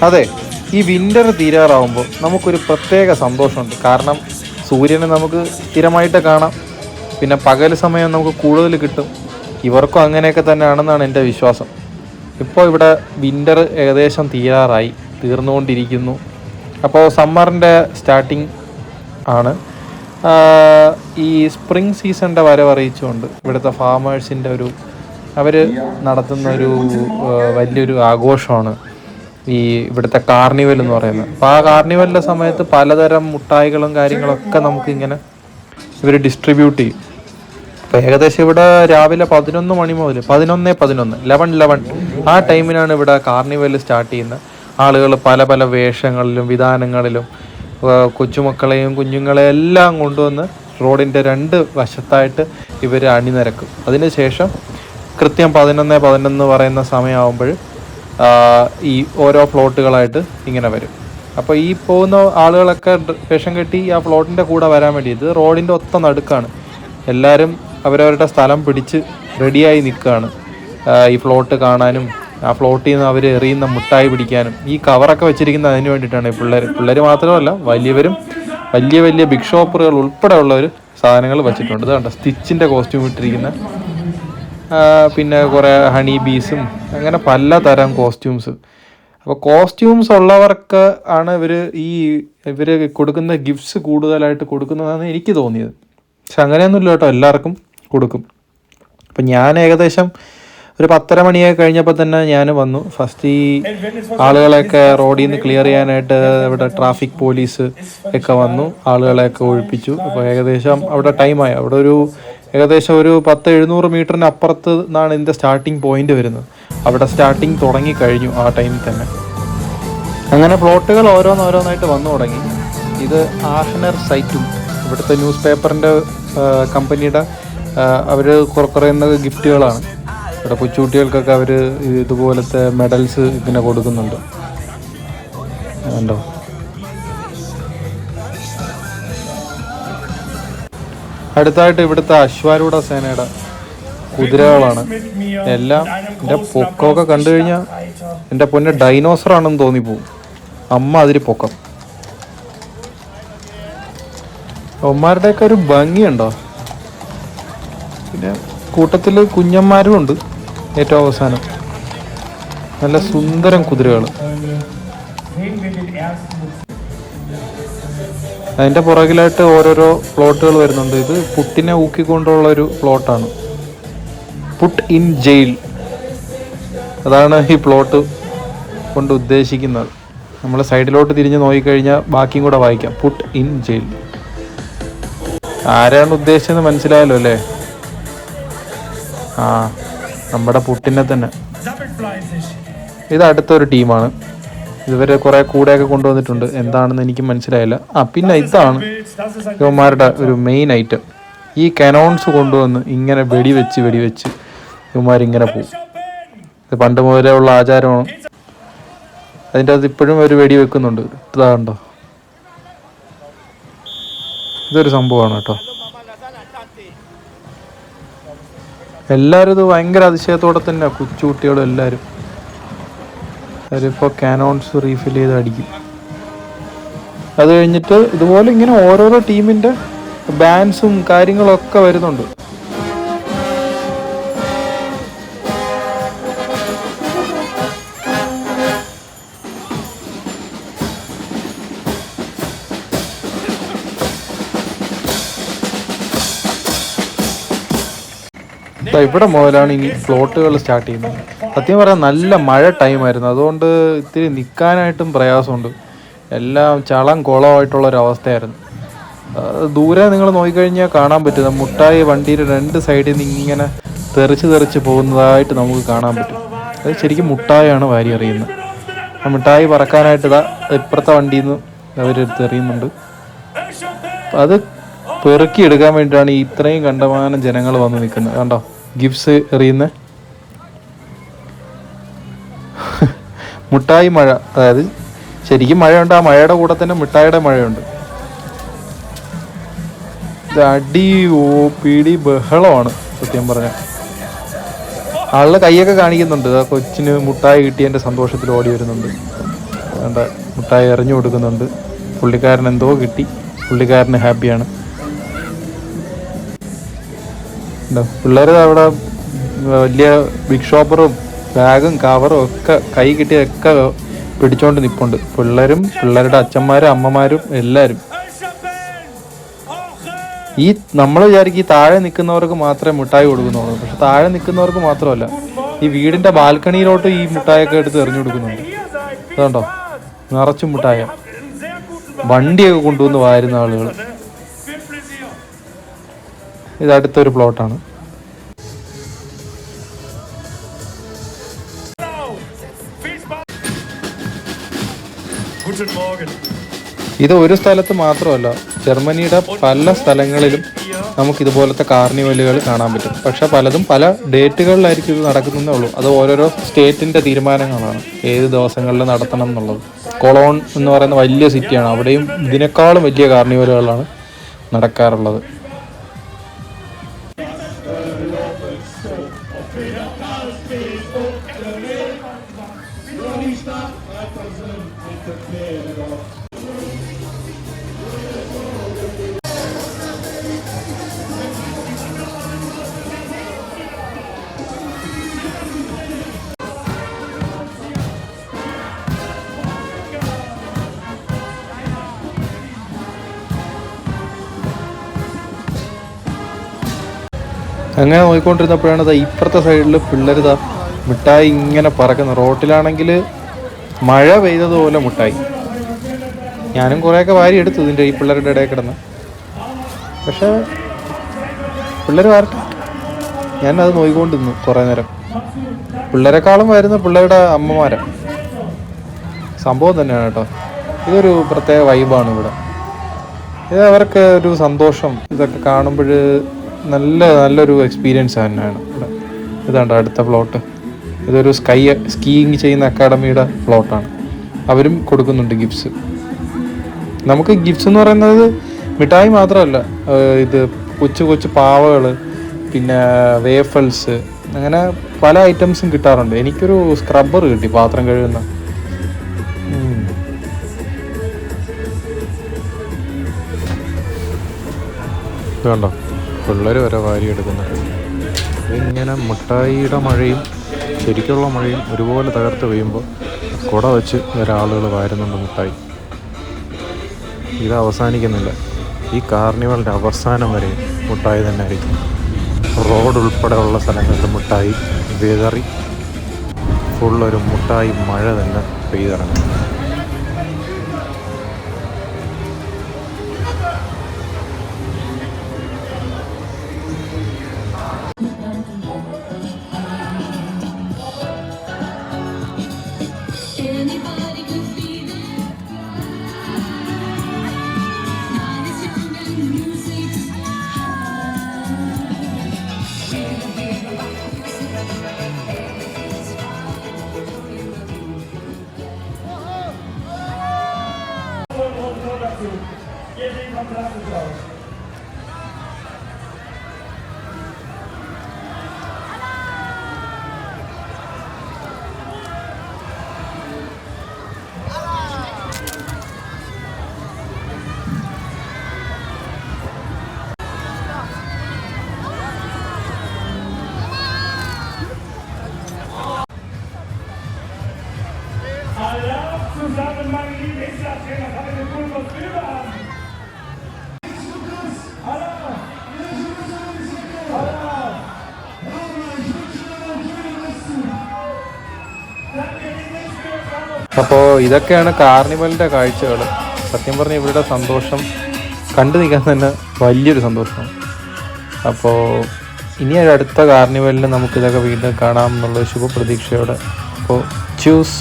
അതെ, ഈ വിൻ്റർ തീരാറാവുമ്പോൾ നമുക്കൊരു പ്രത്യേക സന്തോഷമുണ്ട്. കാരണം സൂര്യനെ നമുക്ക് സ്ഥിരമായിട്ട് കാണാം, പിന്നെ പകൽ സമയം നമുക്ക് കൂടുതൽ കിട്ടും. ഇവർക്കും അങ്ങനെയൊക്കെ തന്നെയാണെന്നാണ് എൻ്റെ വിശ്വാസം. ഇപ്പോൾ ഇവിടെ വിൻ്റർ ഏകദേശം തീർന്നുകൊണ്ടിരിക്കുന്നു. അപ്പോൾ സമ്മറിൻ്റെ സ്റ്റാർട്ടിങ് ആണ്. ഈ സ്പ്രിംഗ് സീസണിൻ്റെ വരവറിയിച്ചുകൊണ്ട് ഇവിടുത്തെ ഫാമേഴ്സിൻ്റെ അവർ നടത്തുന്ന വലിയൊരു ആഘോഷമാണ് ഈ ഇവിടുത്തെ കാർണിവൽ എന്ന് പറയുന്നത്. അപ്പോൾ ആ കാർണിവലിൻ്റെ സമയത്ത് പലതരം മുട്ടായികളും കാര്യങ്ങളൊക്കെ നമുക്കിങ്ങനെ ഇവർ ഡിസ്ട്രിബ്യൂട്ട് ചെയ്യും. അപ്പോൾ ഏകദേശം ഇവിടെ രാവിലെ 11 മണി മുതൽ 11 ആ ടൈമിനാണ് ഇവിടെ കാർണിവൽ സ്റ്റാർട്ട് ചെയ്യുന്നത്. ആളുകൾ പല പല വേഷങ്ങളിലും വിധാനങ്ങളിലും കൊച്ചുമക്കളെയും കുഞ്ഞുങ്ങളെയും എല്ലാം കൊണ്ടുവന്ന് റോഡിൻ്റെ 2 വശത്തായിട്ട് ഇവർ അണിനിരക്കും. അതിനുശേഷം കൃത്യം 11 പറയുന്ന സമയമാകുമ്പോൾ ഈ ഓരോ ഫ്ലോട്ടുകളായിട്ട് ഇങ്ങനെ വരും. അപ്പോൾ ഈ പോകുന്ന ആളുകളൊക്കെ വേഷം കെട്ടി ആ ഫ്ലോട്ടിൻ്റെ കൂടെ വരാൻ വേണ്ടി, ഇത് റോഡിൻ്റെ ഒത്ത നടുക്കാണ്. എല്ലാവരും അവരവരുടെ സ്ഥലം പിടിച്ച് റെഡിയായി നിൽക്കുകയാണ് ഈ ഫ്ലോട്ട് കാണാനും ആ ഫ്ലോട്ടിൽ നിന്ന് അവർ എറിയുന്ന മുട്ടായി പിടിക്കാനും. ഈ കവറൊക്കെ വെച്ചിരിക്കുന്നത് അതിന് വേണ്ടിയിട്ടാണ്. പിള്ളേർ മാത്രമല്ല, വലിയവരും വലിയ വലിയ ബിഗ് ഷോപ്പറുകൾ ഉൾപ്പെടെ ഉള്ളവർ സാധനങ്ങൾ വെച്ചിട്ടുണ്ട്. ഇത് കണ്ടോ, സ്റ്റിച്ചിൻ്റെ കോസ്റ്റ്യൂം ഇട്ടിരിക്കുന്ന, പിന്നെ കുറേ ഹണി ബീസും, അങ്ങനെ പലതരം കോസ്റ്റ്യൂംസ്. അപ്പോൾ കോസ്റ്റ്യൂംസ് ഉള്ളവർക്ക് ആണ് ഇവർ കൊടുക്കുന്ന ഗിഫ്റ്റ്സ് കൂടുതലായിട്ട് കൊടുക്കുന്നതാണ് എനിക്ക് തോന്നിയത്. പക്ഷെ അങ്ങനെയൊന്നുമില്ല കേട്ടോ, എല്ലാവർക്കും കൊടുക്കും. അപ്പം ഞാൻ ഏകദേശം ഒരു 10:30 മണിയൊക്കെ കഴിഞ്ഞപ്പോൾ തന്നെ ഞാൻ വന്നു. ഫസ്റ്റ് ഈ ആളുകളെയൊക്കെ റോഡിൽ നിന്ന് ക്ലിയർ ചെയ്യാനായിട്ട് ഇവിടെ ട്രാഫിക് പോലീസ് ഒക്കെ വന്നു, ആളുകളെയൊക്കെ ഒഴിപ്പിച്ചു. അപ്പോൾ ഏകദേശം അവിടെ ടൈമായി. അവിടെ ഏകദേശം ഒരു 700 മീറ്ററിന് അപ്പുറത്ത് നിന്നാണ് ഇതിൻ്റെ സ്റ്റാർട്ടിങ് പോയിന്റ് വരുന്നത്. അവിടെ സ്റ്റാർട്ടിങ് തുടങ്ങിക്കഴിഞ്ഞു ആ ടൈമിൽ തന്നെ. അങ്ങനെ പ്ലോട്ടുകൾ ഓരോന്നായിട്ട് വന്നു തുടങ്ങി. ഇത് ആഷനർ സൈറ്റും ഇവിടുത്തെ ന്യൂസ് പേപ്പറിൻ്റെ കമ്പനിയുടെ അവർ കുറയുന്ന ഗിഫ്റ്റുകളാണ്. ഇവിടെ കൊച്ചുകുട്ടികൾക്കൊക്കെ അവർ ഇതുപോലത്തെ മെഡൽസ് ഇങ്ങനെ കൊടുക്കുന്നുണ്ട്. കണ്ടോ, അടുത്തായിട്ട് ഇവിടുത്തെ അശ്വാരൂഢ സേനയുടെ കുതിരകളാണ് എല്ലാം. എൻ്റെ പൊക്കമൊക്കെ കണ്ടു കഴിഞ്ഞാൽ എൻ്റെ പൊന്നെ ഡൈനോസറാണെന്ന് തോന്നിപ്പോവും. അതിരി പൊക്കം. അവന്മാരുടെയൊക്കെ ഒരു ഭംഗിയുണ്ടോ. പിന്നെ കൂട്ടത്തിൽ കുഞ്ഞന്മാരും ഉണ്ട്. ഏറ്റവും അവസാനം നല്ല സുന്ദരം കുതിരകൾ. അതിൻ്റെ പുറകിലായിട്ട് ഓരോരോ പ്ലോട്ടുകൾ വരുന്നുണ്ട്. ഇത് പുട്ടിനെ ഊക്കിക്കൊണ്ടുള്ളൊരു പ്ലോട്ടാണ്. പുട്ട് ഇൻ ജയിൽ, അതാണ് ഈ പ്ലോട്ട് കൊണ്ട് ഉദ്ദേശിക്കുന്നത്. നമ്മൾ സൈഡിലോട്ട് തിരിഞ്ഞ് നോക്കിക്കഴിഞ്ഞാൽ ബാക്കിയും കൂടെ വായിക്കാം. Put in jail. ആരാണ് ഉദ്ദേശിച്ചതെന്ന് മനസ്സിലായല്ലോ അല്ലേ? നമ്മുടെ പുട്ടിനെ തന്നെ. ഇത് അടുത്തൊരു ടീമാണ്. ഇതുവരെ കുറേ കൂടെയൊക്കെ കൊണ്ടുവന്നിട്ടുണ്ട്. എന്താണെന്ന് എനിക്ക് മനസ്സിലായില്ല. പിന്നെ ഇതാണ് ഇവന്മാരുടെ ഒരു മെയിൻ ഐറ്റം. ഈ കനോൺസ് കൊണ്ടുവന്ന് ഇങ്ങനെ വെടിവെച്ച് ഇവന്മാരിങ്ങനെ പോകും. ഇത് പണ്ട് മുതലേ ഉള്ള ആചാരമാണ്. അതിൻ്റെ അകത്ത് ഇപ്പോഴും ഒരു വെടി വെക്കുന്നുണ്ട്. ഇതാണ്ടോ, ഇതൊരു സംഭവമാണ് കേട്ടോ. എല്ലാവരും ഇത് ഭയങ്കര അതിശയത്തോടെ തന്നെ, കൊച്ചുകുട്ടികളും എല്ലാവരും അവരിപ്പോൾ കാനോൺസ് റീഫിൽ ചെയ്ത് അടിക്കും. അത് കഴിഞ്ഞിട്ട് ഇതുപോലെ ഇങ്ങനെ ഓരോരോ ടീമിൻ്റെ ബാൻഡ്സും കാര്യങ്ങളൊക്കെ വരുന്നുണ്ട്. ഇവിടെ മുതലാണ് ഇനി ഫ്ലോട്ടുകൾ സ്റ്റാർട്ട് ചെയ്യുന്നത്. സത്യം പറയാൻ നല്ല മഴ ടൈമായിരുന്നു, അതുകൊണ്ട് ഇത്തിരി നിൽക്കാനായിട്ടും പ്രയാസമുണ്ട്. എല്ലാം ചളം കുളമായിട്ടുള്ളൊരവസ്ഥയായിരുന്നു. ദൂരെ നിങ്ങൾ നോക്കിക്കഴിഞ്ഞാൽ കാണാൻ പറ്റും, മുട്ടായി വണ്ടിയുടെ 2 സൈഡിൽ നിന്ന് ഇങ്ങനെ തെറിച്ച് പോകുന്നതായിട്ട് നമുക്ക് കാണാൻ പറ്റും. അത് ശരിക്കും മുട്ടായാണ് വാരി എറിയുന്നത്. ആ മിഠായി പറക്കാനായിട്ട് ഇപ്പുറത്തെ വണ്ടിയിൽ നിന്ന് അവരെടുത്ത് എറിയുന്നുണ്ട്. അത് പെറുക്കി എടുക്കാൻ വേണ്ടിയിട്ടാണ് ഇത്രയും കണ്ടമാനം ജനങ്ങൾ വന്ന് നിൽക്കുന്നത്. കണ്ടോ, ഗിഫ്റ്റ്സ് എറിയുന്ന മുട്ടായി മഴ. അതായത് ശരിക്കും മഴയുണ്ട്, ആ മഴയുടെ കൂടെ തന്നെ മിഠായിയുടെ മഴയുണ്ട്. ഇത് പിടി ബഹളമാണ് സത്യം പറഞ്ഞാൽ. ആളുടെ കൈയൊക്കെ കാണിക്കുന്നുണ്ട്. ആ കൊച്ചിന് മുട്ടായി കിട്ടിയതിൻ്റെ സന്തോഷത്തിൽ ഓടി വരുന്നുണ്ട്. വേണ്ട, മുട്ടായി എറിഞ്ഞു കൊടുക്കുന്നുണ്ട്. പുള്ളിക്കാരൻ എന്തോ കിട്ടി, പുള്ളിക്കാരന് ഹാപ്പിയാണ്. പിള്ളേർ അവിടെ വലിയ ബിഗ് ഷോപ്പറും ബാഗും കവറും ഒക്കെ കൈ കിട്ടിയൊക്കെ പിടിച്ചോണ്ട് നിൽപ്പുണ്ട്. പിള്ളേരും പിള്ളേരുടെ അച്ഛന്മാരും അമ്മമാരും എല്ലാവരും. ഈ നമ്മൾ വിചാരിക്കും ഈ താഴെ നിൽക്കുന്നവർക്ക് മാത്രമേ മിഠായി കൊടുക്കുന്നുള്ളൂ. പക്ഷെ താഴെ നിൽക്കുന്നവർക്ക് മാത്രമല്ല, ഈ വീടിന്റെ ബാൽക്കണിയിലോട്ട് ഈ മിഠായൊക്കെ എടുത്ത് എറിഞ്ഞു കൊടുക്കുന്നുണ്ട്. അതുകൊണ്ടോ നിറച്ചും മിഠായ, വണ്ടിയൊക്കെ കൊണ്ടുവന്ന് വാരുന്ന ആളുകൾ. ഇത് അടുത്തൊരു പ്ലോട്ടാണ്. ഇത് ഒരു സ്ഥലത്ത് മാത്രമല്ല, ജർമ്മനിയുടെ പല സ്ഥലങ്ങളിലും നമുക്ക് ഇതുപോലത്തെ കാർണിവലുകൾ കാണാൻ പറ്റും. പക്ഷെ പലതും പല ഡേറ്റുകളിലായിരിക്കും ഇത് നടക്കുന്നതേ ഉള്ളൂ. അത് ഓരോരോ സ്റ്റേറ്റിന്റെ തീരുമാനങ്ങളാണ് ഏത് ദിവസങ്ങളിൽ നടത്തണം എന്നുള്ളത്. കൊളോൺ എന്ന് പറയുന്ന വലിയ സിറ്റിയാണ്, അവിടെയും ഇതിനേക്കാളും വലിയ കാർണിവലുകളാണ് നടക്കാറുള്ളത്. അങ്ങനെ നോക്കിക്കൊണ്ടിരുന്നപ്പോഴാണ് ഇപ്പുറത്തെ സൈഡിൽ പിള്ളേർ മിഠായി ഇങ്ങനെ പറക്കുന്നത്. റോട്ടിലാണെങ്കിൽ മഴ പെയ്തതുപോലെ മിഠായി. ഞാനും കുറേയൊക്കെ വാരി എടുത്തു ഇതിൻ്റെ ഈ പിള്ളേരുടെ ഇടയിൽ കിടന്ന്. പക്ഷേ പിള്ളേർ വരട്ടെ, ഞാനത് നോക്കിക്കൊണ്ടിരുന്നു കുറേ നേരം. പിള്ളേരെക്കാളും വരുന്ന പിള്ളേരുടെ അമ്മമാരാ. സംഭവം തന്നെയാണ് കേട്ടോ. ഇതൊരു പ്രത്യേക വൈബാണ് ഇവിടെ. ഇത് അവർക്ക് ഒരു സന്തോഷം. ഇതൊക്കെ കാണുമ്പോൾ നല്ലൊരു എക്സ്പീരിയൻസ് തന്നെയാണ് ഇവിടെ. ഇതാണ്ട് അടുത്ത പ്ലോട്ട്. ഇതൊരു സ്കീയിങ് ചെയ്യുന്ന അക്കാഡമിയുടെ പ്ലോട്ടാണ്. അവരും കൊടുക്കുന്നുണ്ട് ഗിഫ്റ്റ്സ്. നമുക്ക് ഗിഫ്റ്റ്സ് എന്ന് പറയുന്നത് മിഠായി മാത്രമല്ല, ഇത് കൊച്ചു കൊച്ചു പാവകൾ, പിന്നെ വേഫൽസ്, അങ്ങനെ പല ഐറ്റംസും കിട്ടാറുണ്ട്. എനിക്കൊരു സ്ക്രബ്ബർ കിട്ടി, പാത്രം കഴുകുന്ന. ഇതുണ്ടോ പിള്ളേർ വരെ വാരിയെടുക്കുന്നുണ്ട്. ഇങ്ങനെ മിഠായിയുടെ മഴയും ശരിക്കുള്ള മഴയും ഒരുപോലെ തകർത്ത് പെയ്യുമ്പോൾ കുട വെച്ച് ഒരാളുകൾ വാരുന്നുണ്ട് മിഠായി. ഇത് അവസാനിക്കുന്നില്ല. ഈ കാർണിവലിൻ്റെ അവസാനം വരെ മിഠായി തന്നെ ആയിരിക്കും. റോഡ് ഉൾപ്പെടെയുള്ള സ്ഥലങ്ങളിൽ മിഠായി വിതറി ഫുള്ളൊരു മിഠായി മഴ തന്നെ പെയ്തിറങ്ങും. Zusammen, meine Lieben, ist das hier noch eine Kultur drüber haben. അപ്പോൾ ഇതൊക്കെയാണ് കാർണിവലിൻ്റെ കാഴ്ചകൾ. സത്യം പറഞ്ഞാൽ ഇവരുടെ സന്തോഷം കണ്ടു നിൽക്കാൻ തന്നെ വലിയൊരു സന്തോഷമാണ്. അപ്പോൾ ഇനി ഒരു അടുത്ത കാർണിവലിന് നമുക്കിതൊക്കെ വീണ്ടും കാണാം എന്നുള്ള ശുഭപ്രതീക്ഷയോടെ. അപ്പോൾ ചൂസ്.